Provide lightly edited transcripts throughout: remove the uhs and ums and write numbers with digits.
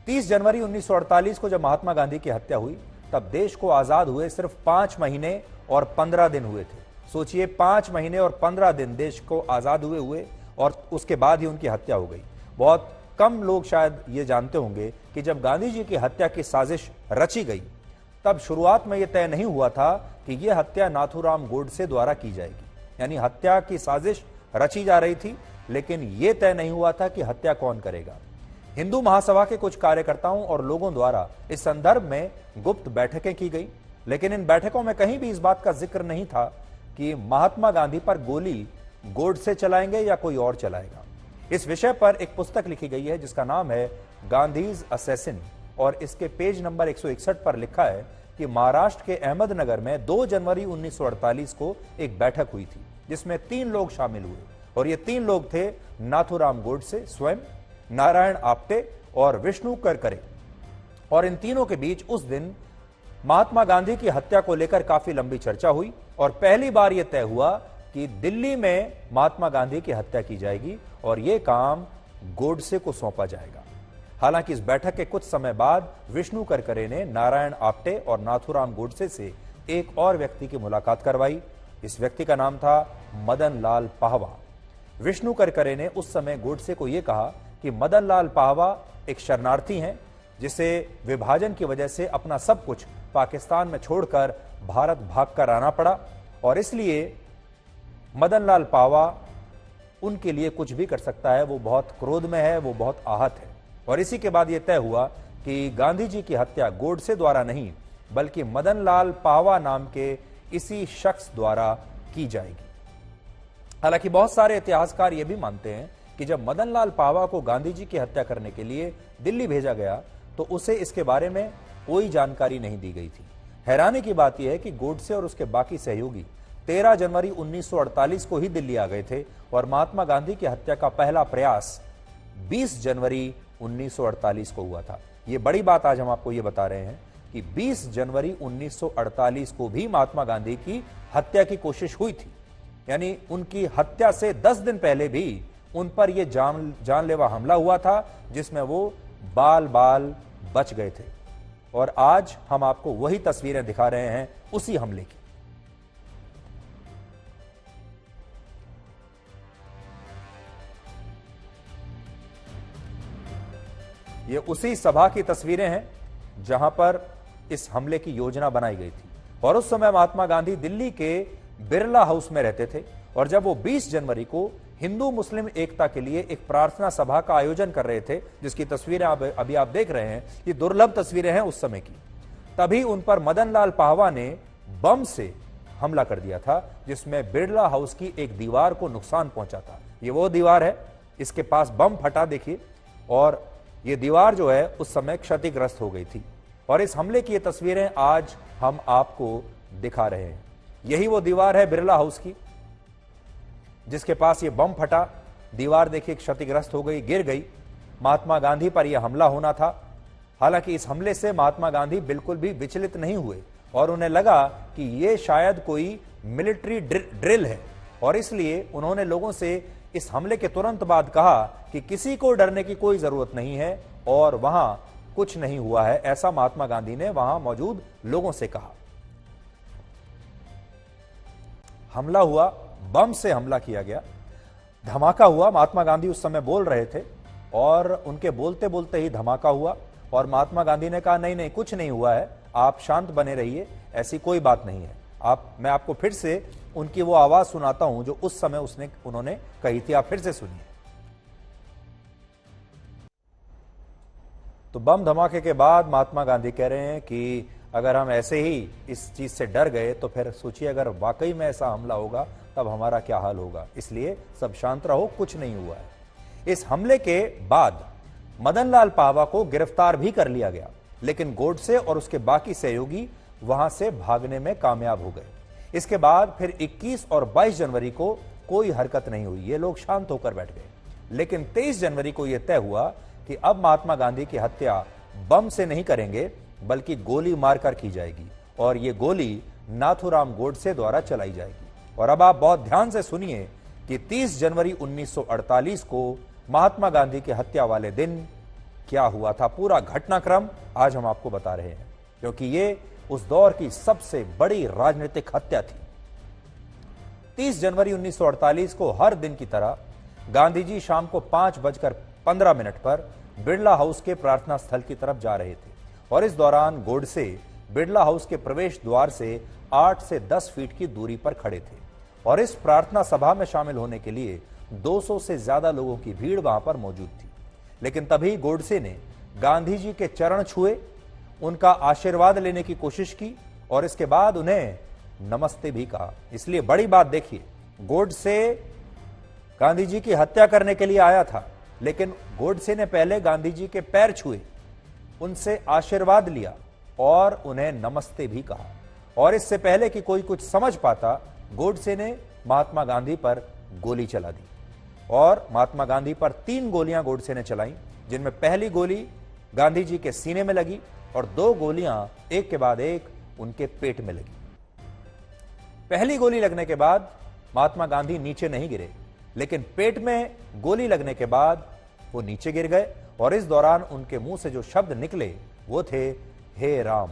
30 जनवरी 1948 को जब महात्मा गांधी की हत्या हुई, तब देश को आजाद हुए सिर्फ 5 महीने और 15 दिन हुए थे। सोचिए, 5 महीने और 15 दिन देश को आजाद हुए और उसके बाद ही उनकी हत्या हो गई। बहुत कम लोग शायद ये जानते होंगे कि जब गांधी जी की हत्या की साजिश रची गई, तब शुरुआत में यह तय नहीं हुआ था कि यह हत्या नाथूराम गोडसे द्वारा की जाएगी। यानी हत्या की साजिश रची जा रही थी, लेकिन यह तय नहीं हुआ था कि हत्या कौन करेगा। हिंदू महासभा के कुछ कार्यकर्ताओं और लोगों द्वारा इस संदर्भ में गुप्त बैठकें की गई, लेकिन इन बैठकों में कहीं भी इस बात का जिक्र नहीं था कि महात्मा गांधी पर गोली गोडसे चलाएंगे या कोई और चलाएगा। इस विषय पर एक पुस्तक लिखी गई है जिसका नाम है गांधीज असैसिन, और इसके पेज नंबर 161 पर लिखा है कि महाराष्ट्र के अहमदनगर में 2 जनवरी 1948 को एक बैठक हुई थी जिसमें 3 लोग शामिल हुए, और ये 3 लोग थे नाथूराम गोडसे स्वयं, नारायण आप्टे और विष्णु करकरे। और इन तीनों के बीच उस दिन महात्मा गांधी की हत्या को लेकर काफी लंबी चर्चा हुई और पहली बार यह तय हुआ कि दिल्ली में महात्मा गांधी की हत्या की जाएगी और यह काम गोडसे को सौंपा जाएगा। हालांकि इस बैठक के कुछ समय बाद विष्णु करकरे ने नारायण आप्टे और नाथूराम गोडसे से एक और व्यक्ति की मुलाकात करवाई। इस व्यक्ति का नाम था मदन लाल पाहवा। विष्णु करकरे ने उस समय गोडसे को यह कहा कि मदन लाल पाहवा एक शरणार्थी हैं जिसे विभाजन की वजह से अपना सब कुछ पाकिस्तान में छोड़कर भारत भागकर आना पड़ा, और इसलिए मदन लाल पाहवा उनके लिए कुछ भी कर सकता है, वो बहुत क्रोध में है, वो बहुत आहत है। और इसी के बाद यह तय हुआ कि गांधी जी की हत्या गोडसे द्वारा नहीं बल्कि मदन लाल पाहवा नाम के इसी शख्स द्वारा की जाएगी। हालांकि बहुत सारे इतिहासकार यह भी मानते हैं कि जब मदन लाल पाहवा को गांधी जी की हत्या करने के लिए दिल्ली भेजा गया तो उसे इसके बारे में कोई जानकारी नहीं दी गई थी। हैरानी की बात यह है कि गोडसे और उसके बाकी सहयोगी 13 जनवरी 1948 को ही दिल्ली आ गए थे और महात्मा गांधी की हत्या का पहला प्रयास 20 जनवरी 1948 को हुआ था। यह बड़ी बात आज हम आपको यह बता रहे हैं कि 20 जनवरी 1948 को भी महात्मा गांधी की हत्या की कोशिश हुई थी। यानी उनकी हत्या से 10 दिन पहले भी उन पर यह जानलेवा हमला हुआ था जिसमें वो बाल बाल बच गए थे। और आज हम आपको वही तस्वीरें दिखा रहे हैं उसी हमले की। ये उसी सभा की तस्वीरें हैं जहां पर इस हमले की योजना बनाई गई थी, और उस समय महात्मा गांधी दिल्ली के बिरला हाउस में रहते थे। और जब वो 20 जनवरी को हिंदू मुस्लिम एकता के लिए एक प्रार्थना सभा का आयोजन कर रहे थे, जिसकी तस्वीरें अभी आप देख रहे हैं, ये दुर्लभ तस्वीरें हैं उस समय की, तभी उन पर मदन लाल पाहवा ने बम से हमला कर दिया था जिसमें बिरला हाउस की एक दीवार को नुकसान पहुंचा था। ये वो दीवार है, इसके पास बम फटा देखिए, और ये दीवार जो है उस समय क्षतिग्रस्त हो गई थी। और इस हमले की ये तस्वीरें आज हम आपको दिखा रहे हैं। यही वो दीवार है बिरला हाउस की जिसके पास ये बम फटा। दीवार देखिए क्षतिग्रस्त हो गई, गिर गई। महात्मा गांधी पर यह हमला होना था। हालांकि इस हमले से महात्मा गांधी बिल्कुल भी विचलित नहीं हुए और उन्हें लगा कि यह शायद कोई मिलिट्री ड्रिल है, और इसलिए उन्होंने लोगों से इस हमले के तुरंत बाद कहा कि किसी को डरने की कोई जरूरत नहीं है और वहां कुछ नहीं हुआ है, ऐसा महात्मा गांधी ने वहां मौजूद लोगों से कहा। हमला हुआ, बम से हमला किया गया, धमाका हुआ। महात्मा गांधी उस समय बोल रहे थे और उनके बोलते बोलते ही धमाका हुआ, और महात्मा गांधी ने कहा नहीं नहीं कुछ नहीं हुआ है, आप शांत बने रहिए, ऐसी कोई बात नहीं है। मैं आपको फिर से उनकी वो आवाज सुनाता हूं जो उस समय उन्होंने कही थी, आप फिर से सुनिए। तो बम धमाके के बाद महात्मा गांधी कह रहे हैं कि अगर हम ऐसे ही इस चीज से डर गए तो फिर सोचिए अगर वाकई में ऐसा हमला होगा तब हमारा क्या हाल होगा, इसलिए सब शांत रहो, कुछ नहीं हुआ है। इस हमले के बाद मदन लाल पाहवा को गिरफ्तार भी कर लिया गया, लेकिन गोडसे और उसके बाकी सहयोगी वहां से भागने में कामयाब हो गए। इसके बाद फिर 21 और 22 जनवरी को कोई हरकत नहीं हुई, ये लोग शांत होकर बैठ गए। लेकिन 23 जनवरी को यह तय हुआ कि अब महात्मा गांधी की हत्या बम से नहीं करेंगे बल्कि गोली मारकर की जाएगी, और यह गोली नाथूराम गोडसे द्वारा चलाई जाएगी। और अब आप बहुत ध्यान से सुनिए कि 30 जनवरी 1948 को महात्मा गांधी की हत्या वाले दिन क्या हुआ था, पूरा घटनाक्रम आज हम आपको बता रहे हैं, क्योंकि ये उस दौर की सबसे बड़ी राजनीतिक हत्या थी। 30 जनवरी 1948 को हर दिन की तरह गांधी जी शाम को 5:15 पर बिड़ला हाउस के प्रार्थना स्थल की तरफ जा रहे थे और इस दौरान गोडसे बिड़ला हाउस के प्रवेश द्वार से 8 से 10 फीट की दूरी पर खड़े थे और इस प्रार्थना सभा में शामिल होने के लिए 200 से ज्यादा लोगों की भीड़ वहां पर मौजूद थी। लेकिन तभी गोडसे ने गांधी जी के चरण छुए, उनका आशीर्वाद लेने की कोशिश की और इसके बाद उन्हें नमस्ते भी कहा। इसलिए बड़ी बात देखिए, गोडसे गांधी जी की हत्या करने के लिए आया था, लेकिन गोडसे ने पहले गांधी जी के पैर छुए, उनसे आशीर्वाद लिया और उन्हें नमस्ते भी कहा। और इससे पहले कि कोई कुछ समझ पाता, गोडसे ने महात्मा गांधी पर गोली चला दी और महात्मा गांधी पर 3 गोलियां गोडसे ने चलाई, जिनमें पहली गोली गांधी जी के सीने में लगी और 2 गोलियां एक के बाद एक उनके पेट में लगी। पहली गोली लगने के बाद महात्मा गांधी नीचे नहीं गिरे, लेकिन पेट में गोली लगने के बाद वो नीचे गिर गए और इस दौरान उनके मुंह से जो शब्द निकले वो थे, हे राम।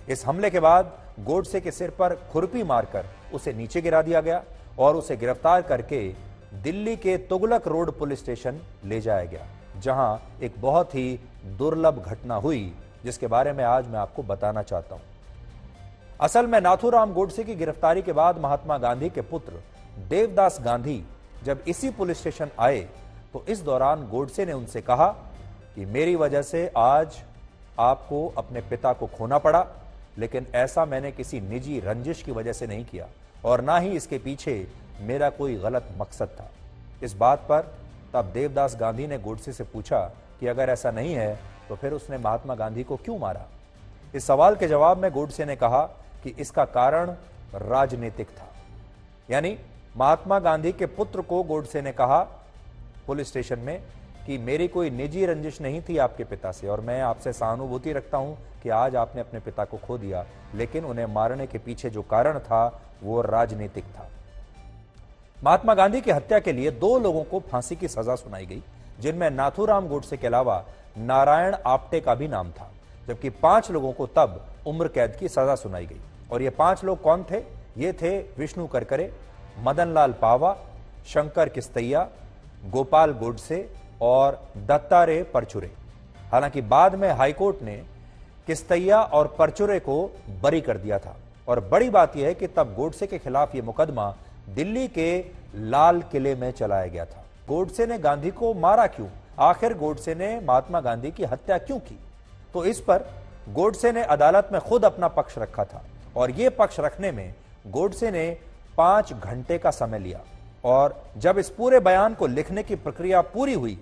इस हमले के बाद गोडसे के सिर पर खुरपी मारकर उसे नीचे गिरा दिया गया और उसे गिरफ्तार करके दिल्ली के तुगलक रोड पुलिस स्टेशन ले जाया गया, जहां एक बहुत ही दुर्लभ घटना हुई, जिसके बारे में आज मैं आपको बताना चाहता हूं। असल में नाथूराम गोडसे की गिरफ्तारी के बाद महात्मा गांधी के पुत्र देवदास गांधी जब इसी पुलिस स्टेशन आए तो इस दौरान गोडसे ने उनसे कहा कि मेरी वजह से आज आपको अपने पिता को खोना पड़ा, लेकिन ऐसा मैंने किसी निजी रंजिश की वजह से नहीं किया और ना ही इसके पीछे मेरा कोई गलत मकसद था। इस बात पर तब देवदास गांधी ने गोडसे से पूछा कि अगर ऐसा नहीं है तो फिर उसने महात्मा गांधी को क्यों मारा। इस सवाल के जवाब में गोडसे ने कहा कि इसका कारण राजनीतिक था। यानी महात्मा गांधी के पुत्र को गोडसे ने कहा पुलिस स्टेशन में कि मेरी कोई निजी रंजिश नहीं थी आपके पिता से और मैं आपसे सहानुभूति रखता हूं कि आज आपने अपने पिता को खो दिया, लेकिन उन्हें मारने के पीछे जो कारण था वो राजनीतिक था। महात्मा गांधी की हत्या के लिए 2 लोगों को फांसी की सजा सुनाई गई, जिनमें नाथूराम गोडसे के अलावा नारायण आप्टे का भी नाम था, जबकि 5 लोगों को तब उम्र कैद की सजा सुनाई गई। और ये 5 लोग कौन थे? ये थे विष्णु करकरे, मदनलाल पावा, शंकर किस्तैया, गोपाल गोडसे और दत्तारे परचुरे। हालांकि बाद में हाईकोर्ट ने किस्तैया और परचुरे को बरी कर दिया था और बड़ी बात यह है कि तब गोडसे के खिलाफ यह मुकदमा दिल्ली के लाल किले में चलाया गया था। गोडसे ने गांधी को मारा क्यों? आखिर गोडसे ने महात्मा गांधी की हत्या क्यों की? तो इस पर गोडसे ने अदालत में खुद अपना पक्ष रखा था और यह पक्ष रखने में गोडसे ने 5 घंटे का समय लिया और जब इस पूरे बयान को लिखने की प्रक्रिया पूरी हुई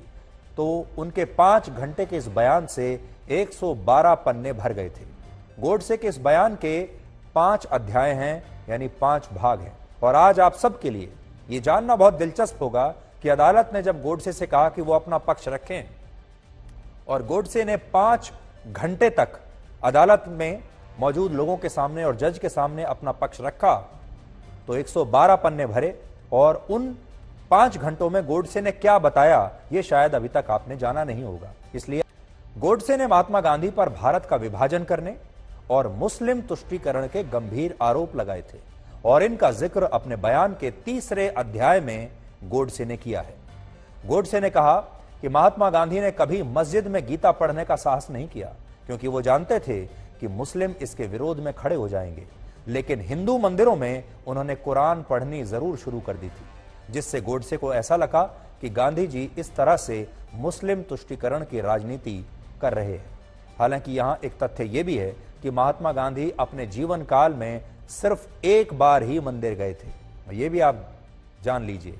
तो उनके 5 घंटे के इस बयान से 112 पन्ने भर गए थे। गोडसे के इस बयान के 5 अध्याय हैं, यानी 5 भाग हैं। और आज आप सबके लिए यह जानना बहुत दिलचस्प होगा कि अदालत ने जब गोडसे से कहा कि वो अपना पक्ष रखें और गोडसे ने 5 घंटे तक अदालत में मौजूद लोगों के सामने और जज के सामने अपना पक्ष रखा तो 112 पन्ने भरे और उन 5 घंटों में गोडसे ने क्या बताया यह शायद अभी तक आपने जाना नहीं होगा। इसलिए गोडसे ने महात्मा गांधी पर भारत का विभाजन करने और मुस्लिम तुष्टीकरण के गंभीर आरोप लगाए थे और इनका जिक्र अपने बयान के 3रे अध्याय में गोडसे ने किया है। गोडसे ने कहा कि महात्मा गांधी ने कभी मस्जिद में गीता पढ़ने का साहस नहीं किया क्योंकि वो जानते थे कि मुस्लिम इसके विरोध में खड़े हो जाएंगे, लेकिन हिंदू मंदिरों में उन्होंने कुरान पढ़नी जरूर शुरू कर दी थी, जिससे गोडसे को ऐसा लगा कि गांधी जी इस तरह से मुस्लिम तुष्टीकरण की राजनीति कर रहे हैं। हालांकि यहां एक तथ्य यह भी है कि महात्मा गांधी अपने जीवन काल में सिर्फ एक बार ही मंदिर गए थे। यह भी आप जान लीजिए,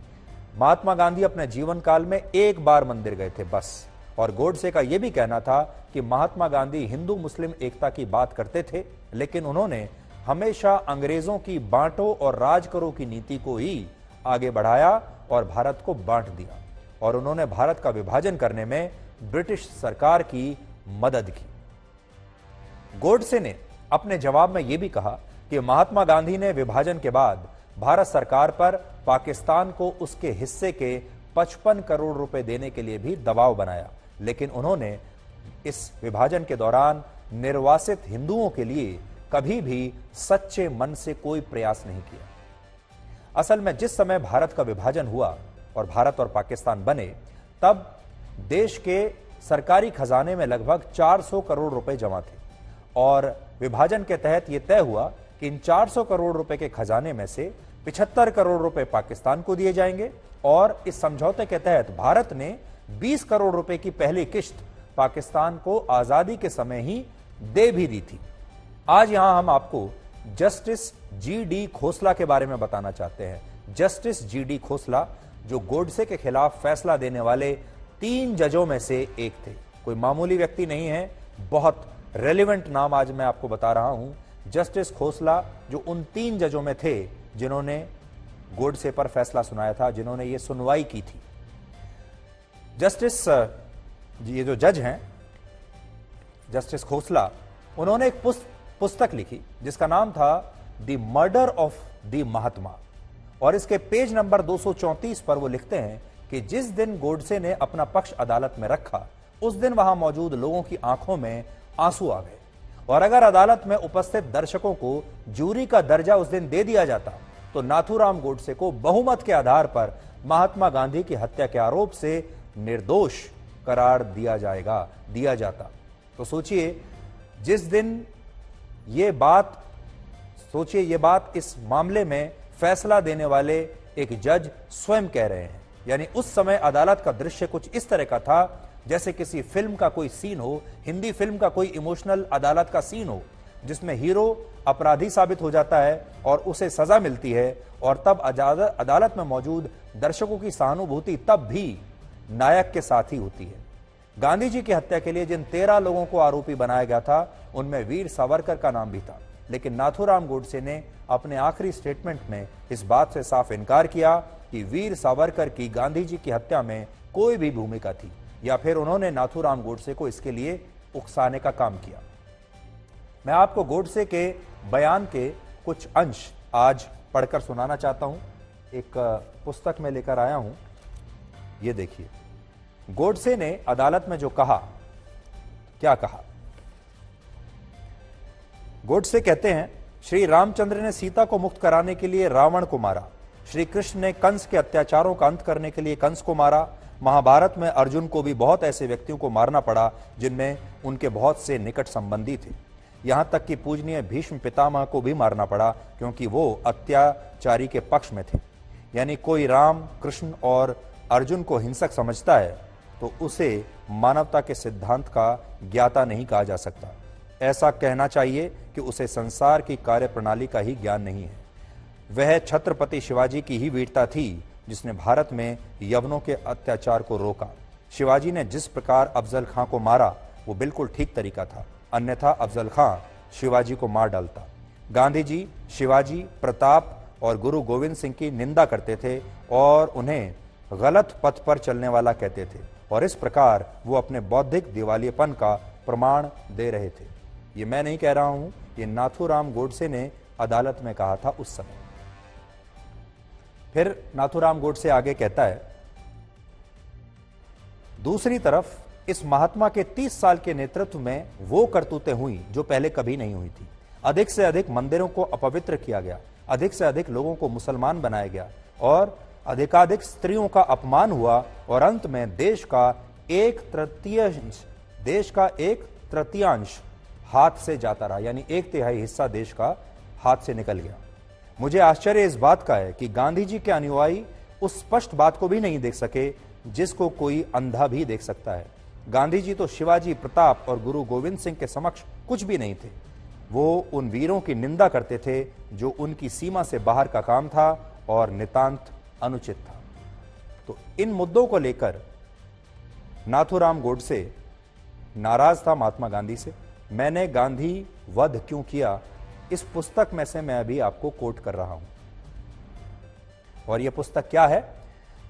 महात्मा गांधी अपने जीवन काल में एक बार मंदिर गए थे बस। और गोडसे का यह भी कहना था कि महात्मा गांधी हिंदू मुस्लिम एकता की बात करते थे, लेकिन उन्होंने हमेशा अंग्रेजों की बांटो और राज करो की नीति को ही आगे बढ़ाया और भारत को बांट दिया और उन्होंने भारत का विभाजन करने में ब्रिटिश सरकार की मदद की। गोडसे ने अपने जवाब में यह भी कहा कि महात्मा गांधी ने विभाजन के बाद भारत सरकार पर पाकिस्तान को उसके हिस्से के 55 करोड़ रुपए देने के लिए भी दबाव बनाया, लेकिन उन्होंने इस विभाजन के दौरान निर्वासित हिंदुओं के लिए कभी भी सच्चे मन से कोई प्रयास नहीं किया। असल में जिस समय भारत का विभाजन हुआ और भारत और पाकिस्तान बने, तब देश के सरकारी खजाने में लगभग 400 करोड़ रुपए जमा थे और विभाजन के तहत यह तय हुआ कि इन 400 करोड़ रुपए के खजाने में से 75 करोड़ रुपए पाकिस्तान को दिए जाएंगे और इस समझौते के तहत भारत ने 20 करोड़ रुपए की पहली किश्त पाकिस्तान को आजादी के समय ही दे भी दी थी। आज यहां हम आपको जस्टिस जी.डी. खोसला के बारे में बताना चाहते हैं। Justice GD. खोसला जो गोडसे के खिलाफ फैसला देने वाले 3 जजों में से एक थे। कोई मामूली व्यक्ति नहीं है, बहुत रेलेवेंट नाम आज मैं आपको बता रहा हूं। जस्टिस खोसला जो उन 3 जजों में थे जिन्होंने गोडसे पर फैसला सुनाया था, जिन्होंने ये सुनवाई की थी। जस्टिस ये जो जज हैं जस्टिस खोसला, उन्होंने एक पुस्तक लिखी जिसका नाम था द मर्डर ऑफ द महात्मा और इसके पेज नंबर 234 पर वो लिखते हैं कि जिस दिन गोडसे ने अपना पक्ष अदालत में रखा उस दिन वहां मौजूद लोगों की आंखों में आंसू आ गए और अगर अदालत में उपस्थित दर्शकों को जूरी का दर्जा उस दिन दे दिया जाता तो नाथूराम गोडसे को बहुमत के आधार पर महात्मा गांधी की हत्या के आरोप से निर्दोष करार दिया जाता। तो सोचिए ये बात इस मामले में फैसला देने वाले एक जज स्वयं कह रहे हैं। यानी उस समय अदालत का दृश्य कुछ इस तरह का था जैसे किसी फिल्म का कोई सीन हो, हिंदी फिल्म का कोई इमोशनल अदालत का सीन हो जिसमें हीरो अपराधी साबित हो जाता है और उसे सजा मिलती है और तब अदालत में मौजूद दर्शकों की सहानुभूति तब भी नायक के साथ ही होती है। गांधी जी की हत्या के लिए जिन 13 लोगों को आरोपी बनाया गया था उनमें वीर सावरकर का नाम भी था, लेकिन नाथूराम गोडसे ने अपने आखिरी स्टेटमेंट में इस बात से साफ इनकार किया कि वीर सावरकर की गांधी जी की हत्या में कोई भी भूमिका थी या फिर उन्होंने नाथूराम गोडसे को इसके लिए उकसाने का काम किया। मैं आपको गोडसे के बयान के कुछ अंश आज पढ़कर सुनाना चाहता हूं। एक पुस्तक में लेकर आया हूं, ये देखिए। गोडसे ने अदालत में जो कहा, क्या कहा? गोडसे कहते हैं, श्री रामचंद्र ने सीता को मुक्त कराने के लिए रावण को मारा, श्री कृष्ण ने कंस के अत्याचारों का अंत करने के लिए कंस को मारा, महाभारत में अर्जुन को भी बहुत ऐसे व्यक्तियों को मारना पड़ा जिनमें उनके बहुत से निकट संबंधी थे। यहां तक कि पूजनीय भीष्म पितामह को भी मारना पड़ा क्योंकि वो अत्याचारी के पक्ष में थे। यानी कोई राम, कृष्ण और अर्जुन को हिंसक समझता है तो उसे मानवता के सिद्धांत का ज्ञाता नहीं कहा जा सकता। ऐसा कहना चाहिए कि उसे संसार की कार्यप्रणाली का ही ज्ञान नहीं है। वह छत्रपति शिवाजी की ही वीरता थी जिसने भारत में यवनों के अत्याचार को रोका। शिवाजी ने जिस प्रकार अफजल खां को मारा वो बिल्कुल ठीक तरीका था, अन्यथा अफजल खां शिवाजी को मार डालता। गांधी जी शिवाजी, प्रताप और गुरु गोविंद सिंह की निंदा करते थे और उन्हें गलत पथ पर चलने वाला कहते थे और इस प्रकार वो अपने बौद्धिक दिवालियेपन का प्रमाण दे रहे थे। ये मैं नहीं कह रहा हूं, ये नाथूराम गोडसे ने अदालत में कहा था उस समय। फिर नाथूराम गोडसे आगे कहता है, दूसरी तरफ इस महात्मा के 30 साल के नेतृत्व में वो करतूतें हुई जो पहले कभी नहीं हुई थी। अधिक से अधिक मंदिरों को अपवित्र किया गया, अधिक से अधिक लोगों को मुसलमान बनाया गया और अधिकाधिक स्त्रियों का अपमान हुआ और अंत में देश का एक तृतीयांश हाथ से जाता रहा। यानी 1/3 हिस्सा देश का हाथ से निकल गया। मुझे आश्चर्य इस बात का है कि गांधी जी के अनुयायी उस स्पष्ट बात को भी नहीं देख सके जिसको कोई अंधा भी देख सकता है। गांधी जी तो शिवाजी, प्रताप और गुरु गोविंद सिंह के समक्ष कुछ भी नहीं थे। वो उन वीरों की निंदा करते थे जो उनकी सीमा से बाहर का काम था और नितांत अनुचित था। तो इन मुद्दों को लेकर नाथूराम गोडसे नाराज था महात्मा गांधी से। मैंने गांधी वध क्यों किया, इस पुस्तक में से मैं अभी आपको कोट कर रहा हूं और यह पुस्तक क्या है?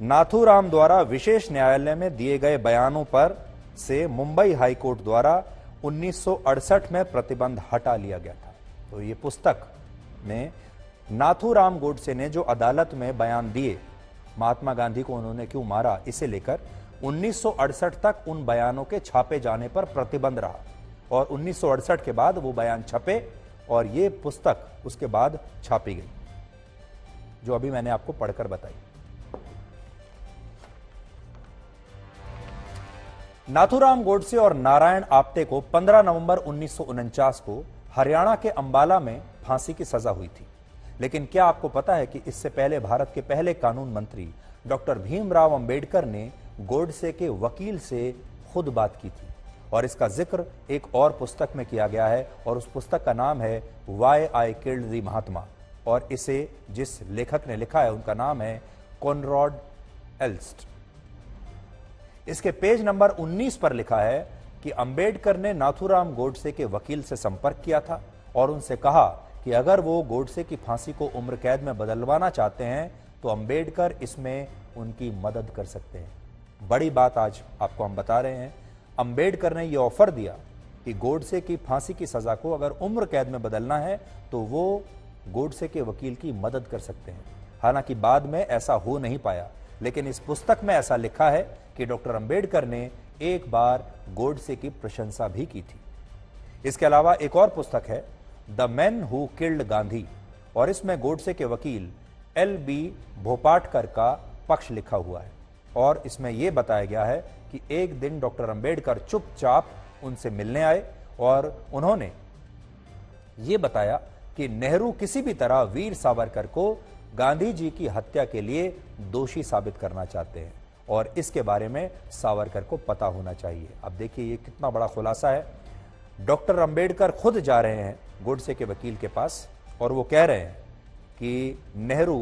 नाथूराम द्वारा विशेष न्यायालय में दिए गए बयानों पर से मुंबई हाईकोर्ट द्वारा 1968 में प्रतिबंध हटा लिया गया था। तो ये पुस्तक में नाथूराम गोडसे ने जो अदालत में बयान दिए, महात्मा गांधी को उन्होंने क्यों मारा, इसे लेकर 1968 तक उन बयानों के छापे जाने पर प्रतिबंध रहा और 1968 के बाद वो बयान छपे और ये पुस्तक उसके बाद छापी गई, जो अभी मैंने आपको पढ़कर बताई। नाथूराम गोडसे और नारायण आप्टे को 15 नवंबर 1949 को हरियाणा के अंबाला में फांसी की सजा हुई थी। लेकिन क्या आपको पता है कि इससे पहले भारत के पहले कानून मंत्री डॉक्टर भीमराव अंबेडकर ने गोडसे के वकील से खुद बात की थी और इसका जिक्र एक और पुस्तक में किया गया है और उस पुस्तक का नाम है वाई आई किल्ड द महात्मा और इसे जिस लेखक ने लिखा है उनका नाम है कॉनरैड एल्स्ट। इसके पेज नंबर 19 पर लिखा है कि अंबेडकर ने नाथूराम गोडसे के वकील से संपर्क किया था और उनसे कहा कि अगर वो गोडसे की फांसी को उम्र कैद में बदलवाना चाहते हैं तो अंबेडकर इसमें उनकी मदद कर सकते हैं। बड़ी बात आज आपको हम बता रहे हैं, अंबेडकर ने यह ऑफर दिया कि गोडसे की फांसी की सजा को अगर उम्र कैद में बदलना है तो वो गोडसे के वकील की मदद कर सकते हैं। हालांकि बाद में ऐसा हो नहीं पाया, लेकिन इस पुस्तक में ऐसा लिखा है कि डॉक्टर अंबेडकर ने एक बार गोडसे की प्रशंसा भी की थी। इसके अलावा एक और पुस्तक है the man who killed Gandhi और इसमें गोडसे के वकील LB भोपाटकर का पक्ष लिखा हुआ है और इसमें यह बताया गया है कि एक दिन डॉक्टर अंबेडकर चुपचाप उनसे मिलने आए और उन्होंने ये बताया कि नेहरू किसी भी तरह वीर सावरकर को गांधी जी की हत्या के लिए दोषी साबित करना चाहते हैं और इसके बारे में सावरकर को पता होना चाहिए। अब देखिए ये कितना बड़ा खुलासा है। डॉक्टर अंबेडकर खुद जा रहे हैं गोडसे के वकील के पास और वो कह रहे हैं कि नेहरू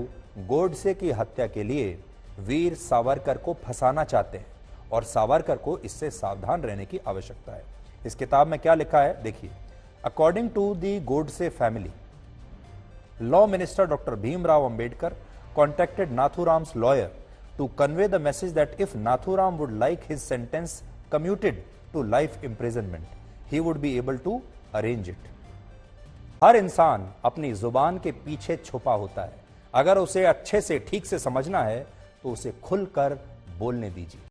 गोडसे की हत्या के लिए वीर सावरकर को फंसाना चाहते हैं और सावरकर को इससे सावधान रहने की आवश्यकता है। इस किताब में क्या लिखा है देखिए, according to the Godse family, law minister doctor Bhimrao Ambedkar contacted Nathuram's lawyer to convey the message that if Nathuram would like his sentence commuted to life imprisonment, he would be able to arrange it. हर इंसान अपनी जुबान के पीछे छुपा होता है, अगर उसे अच्छे से ठीक से समझना है तो उसे खुलकर बोलने दीजिए।